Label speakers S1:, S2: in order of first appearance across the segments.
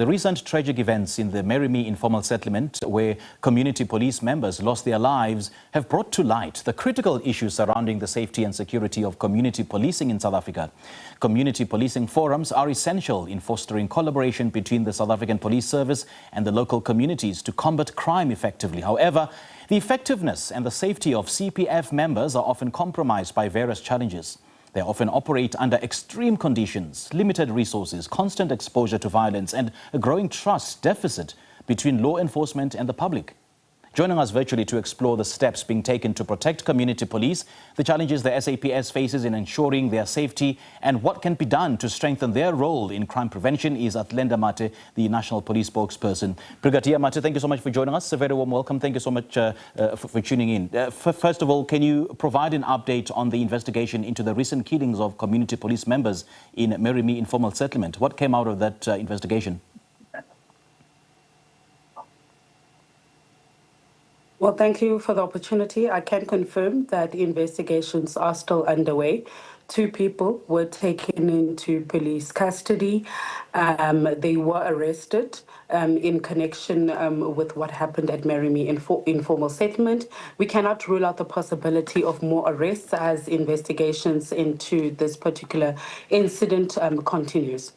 S1: the recent tragic events in the Merrimee informal settlement, where community police members lost their lives, have brought to light the critical issues surrounding the safety and security of community policing in South Africa. Community policing forums are essential in fostering collaboration between the South African Police Service and the local communities to combat crime effectively. However, the effectiveness and the safety of CPF members are often compromised by various challenges. They often operate under extreme conditions, limited resources, constant exposure to violence, and a growing trust deficit between law enforcement and the public. Joining us virtually to explore the steps being taken to protect community police, the challenges the SAPS faces in ensuring their safety, and what can be done to strengthen their role in crime prevention is Athlenda Mathe, the National Police spokesperson. Brigadier Mathe, thank you so much for joining us. A very warm welcome. Thank you so much for tuning in. First of all, can you provide an update on the investigation into the recent killings of community police members in Merrimee informal settlement? What came out of that investigation?
S2: Well, thank you for the opportunity. I can confirm that investigations are still underway. 2 people were taken into police custody. They were arrested in connection with what happened at Merrimee informal settlement. We cannot rule out the possibility of more arrests as investigations into this particular incident continues.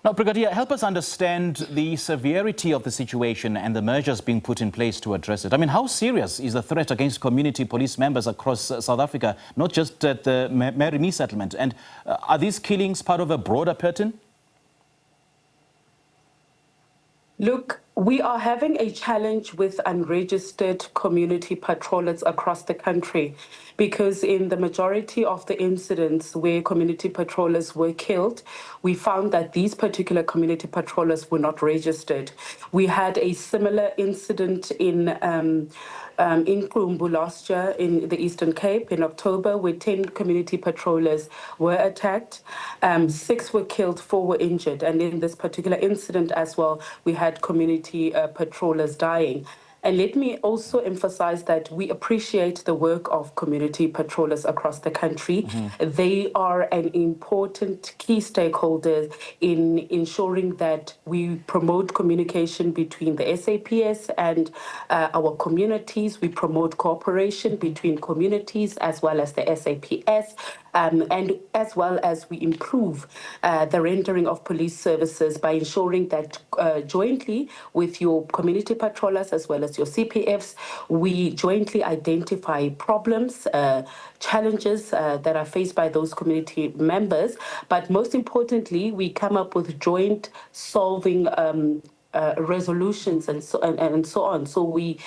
S1: Now, Brigadier, help us understand the severity of the situation and the measures being put in place to address it. I mean, how serious is the threat against community police members across South Africa, not just at the Merrimee settlement? And are these killings part of a broader pattern?
S2: Look, we are having a challenge with unregistered community patrollers across the country because in the majority of the incidents where community patrollers were killed, we found that these particular community patrollers were not registered. We had a similar incident in Kumbu last year in the Eastern Cape in October, where 10 community patrollers were attacked. 6 were killed, 4 were injured. And in this particular incident as well, we had community patrollers dying. And let me also emphasize that we appreciate the work of community patrollers across the country. They are an important key stakeholder in ensuring that we promote communication between the SAPS and our communities. We promote cooperation between communities as well as the SAPS. And as well as we improve the rendering of police services by ensuring that jointly with your community patrollers as well as your CPFs, we jointly identify problems, challenges that are faced by those community members. But most importantly, we come up with joint solving resolutions and so on. So we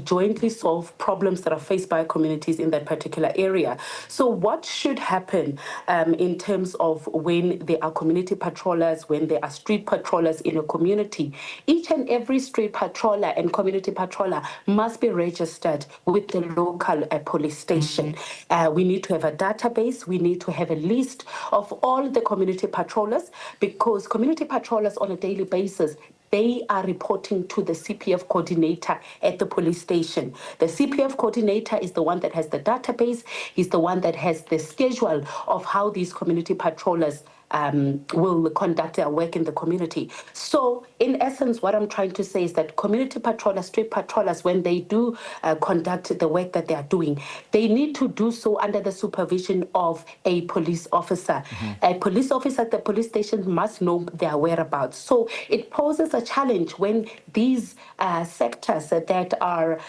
S2: jointly solve problems that are faced by communities in that particular area. So what should happen in terms of when there are community patrollers, when there are street patrollers in a community? Each and every street patroller and community patroller must be registered with the local police station. We need to have a database. We need to have a list of all the community patrollers, because community patrollers on a daily basis, they are reporting to the CPF coordinator at the police station. The CPF coordinator is the one that has the database. He's the one that has the schedule of how these community patrollers will conduct their work in the community. So in essence, what I'm trying to say is that community patrollers, street patrollers, when they do conduct the work that they are doing, they need to do so under the supervision of a police officer. A police officer at the police station must know their whereabouts. So it poses a challenge when these sectors that are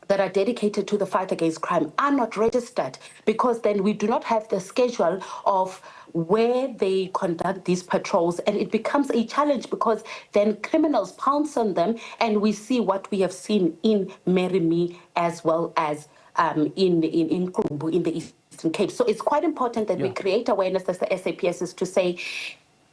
S2: dedicated to the fight against crime are not registered, because then we do not have the schedule of where they conduct these patrols, and it becomes a challenge because then criminals pounce on them, and we see what we have seen in Merrimee as well as in Kumbu in the Eastern Cape. So it's quite important that we create awareness as the SAPS is to say,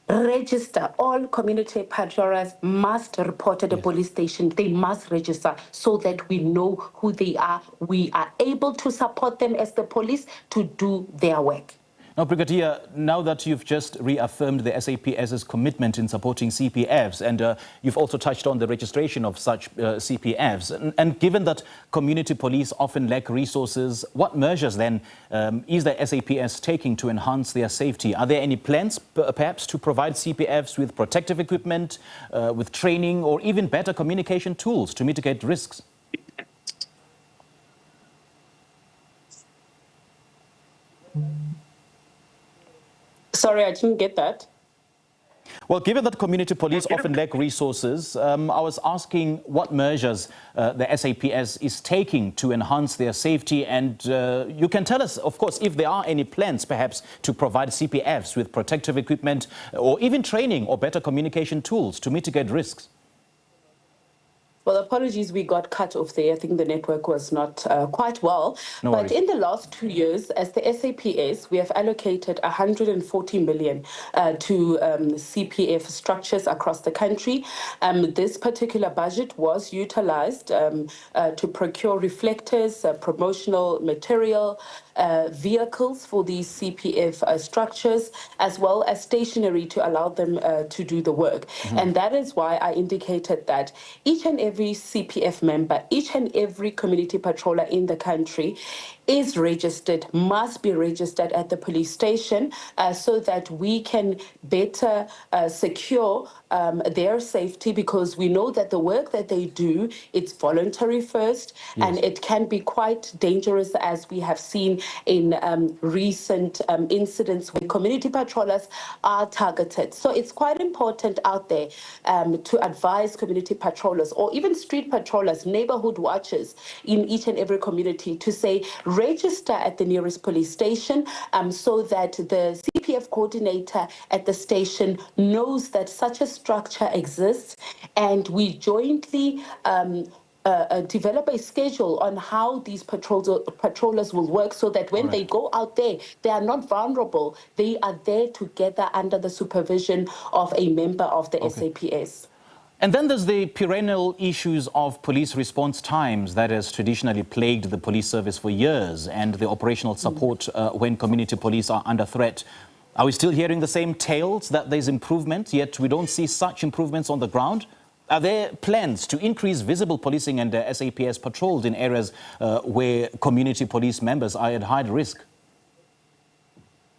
S2: register. All community patrollers must report at the police station. They must register so that we know who they are. We are able to support them as the police to do their work.
S1: Now, Brigadier, now that you've just reaffirmed the SAPS's commitment in supporting CPFs, and you've also touched on the registration of such CPFs, and given that community police often lack resources, what measures then is the SAPS taking to enhance their safety? Are there any plans, perhaps, to provide CPFs with protective equipment, with training, or even better communication tools to mitigate risks?
S2: Sorry, I didn't get that.
S1: Well, given that community police often lack resources, I was asking what measures the SAPS is taking to enhance their safety. And you can tell us, of course, if there are any plans, perhaps, to provide CPFs with protective equipment or even training or better communication tools to mitigate risks.
S2: Well, apologies, we got cut off there. I think the network was not quite well.
S1: No
S2: but
S1: worries.
S2: in the last 2 years, as the SAPS, we have allocated 140 million to CPF structures across the country. This particular budget was utilized to procure reflectors, promotional material, vehicles for these CPF structures, as well as stationery to allow them to do the work. And that is why I indicated that each and every CPF member, each and every community patroller in the country is registered, must be registered at the police station so that we can better secure their safety, because we know that the work that they do, it's voluntary first, and it can be quite dangerous, as we have seen in recent incidents where community patrollers are targeted. So it's quite important out there to advise community patrollers or even street patrollers, neighborhood watchers in each and every community to say, register at the nearest police station so that the CPF coordinator at the station knows that such a structure exists, and we jointly develop a schedule on how these patrollers will work, so that when they go out there, they are not vulnerable. They are there together under the supervision of a member of the SAPS.
S1: And then there's the perennial issues of police response times that has traditionally plagued the police service for years, and the operational support when community police are under threat. Are we still hearing the same tales that there's improvement, yet we don't see such improvements on the ground? Are there plans to increase visible policing and SAPS patrols in areas where community police members are at high risk?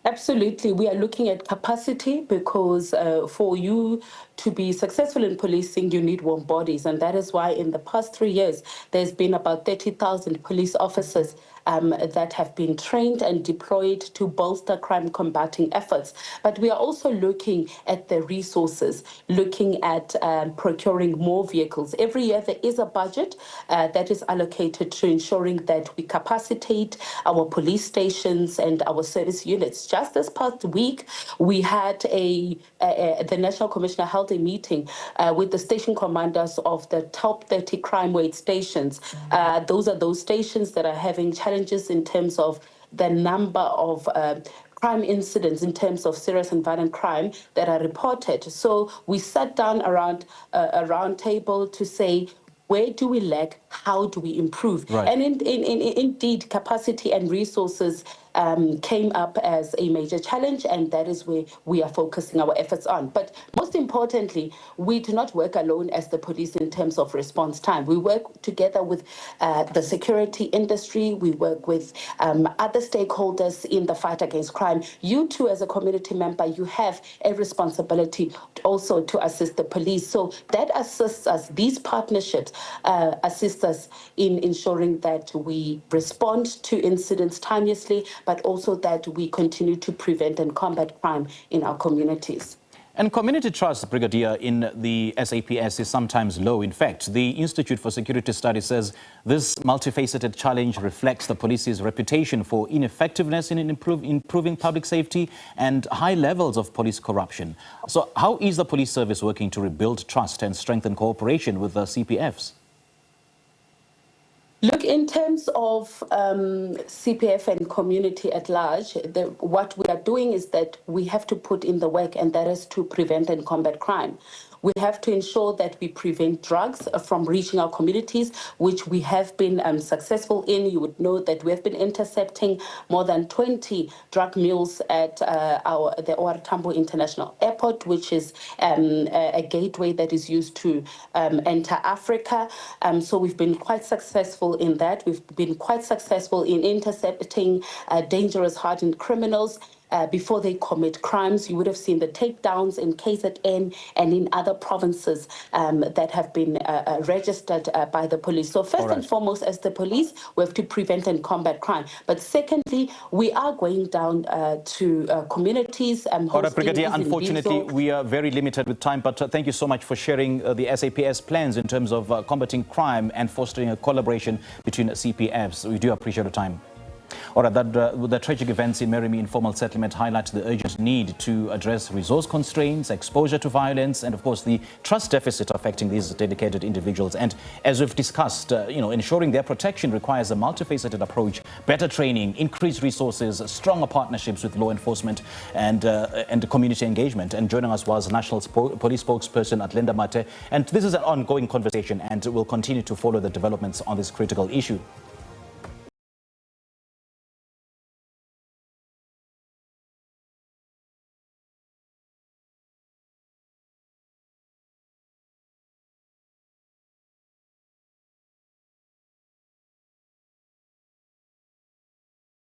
S2: Absolutely. We are looking at capacity, because for you to be successful in policing, you need warm bodies. And that is why in the past 3 years, there's been about 30,000 police officers that have been trained and deployed to bolster crime combating efforts. But we are also looking at the resources, looking at procuring more vehicles. Every year there is a budget that is allocated to ensuring that we capacitate our police stations and our service units. Just this past week, we had the National Commissioner held a meeting with the station commanders of the top 30 crime weight stations. Those are those stations that are having challenges in terms of the number of crime incidents, in terms of serious and violent crime that are reported. So we sat down around a round table to say, where do we lag? How do we improve?
S1: Right.
S2: And indeed, capacity and resources came up as a major challenge, and that is where we are focusing our efforts on. But most importantly, we do not work alone as the police in terms of response time. We work together with the security industry. We work with other stakeholders in the fight against crime. You too, as a community member, you have a responsibility also to assist the police. So that assists us, these partnerships assist us in ensuring that we respond to incidents timeously, but also that we continue to prevent and combat crime in our communities.
S1: And community trust, Brigadier, in the SAPS is sometimes low. In fact, the Institute for Security Studies says this multifaceted challenge reflects the police's reputation for ineffectiveness in improving public safety and high levels of police corruption. So how is the police service working to rebuild trust and strengthen cooperation with the CPFs?
S2: Look, in terms of CPF and community at large, what we are doing is that we have to put in the work, and that is to prevent and combat crime. We have to ensure that we prevent drugs from reaching our communities, which we have been successful in. You would know that we have been intercepting more than 20 drug mules at the OR Tambo International Airport, which is a gateway that is used to enter Africa. So we've been quite successful in that. We've been quite successful in intercepting dangerous hardened criminals before they commit crimes. You would have seen the takedowns in KZN and in other provinces that have been registered by the police. So first and foremost, as the police, we have to prevent and combat crime. But secondly, we are going down to communities.
S1: All right, Brigadier, unfortunately, we are very limited with time, but thank you so much for sharing the SAPS plans in terms of combating crime and fostering a collaboration between CPFs. We do appreciate your time. All right, the tragic events in Merimi informal settlement highlight the urgent need to address resource constraints, exposure to violence, and of course the trust deficit affecting these dedicated individuals. And as we've discussed, ensuring their protection requires a multifaceted approach, better training, increased resources, stronger partnerships with law enforcement and community engagement. And joining us was National Police spokesperson Athlenda Mathe. And this is an ongoing conversation, and we'll continue to follow the developments on this critical issue.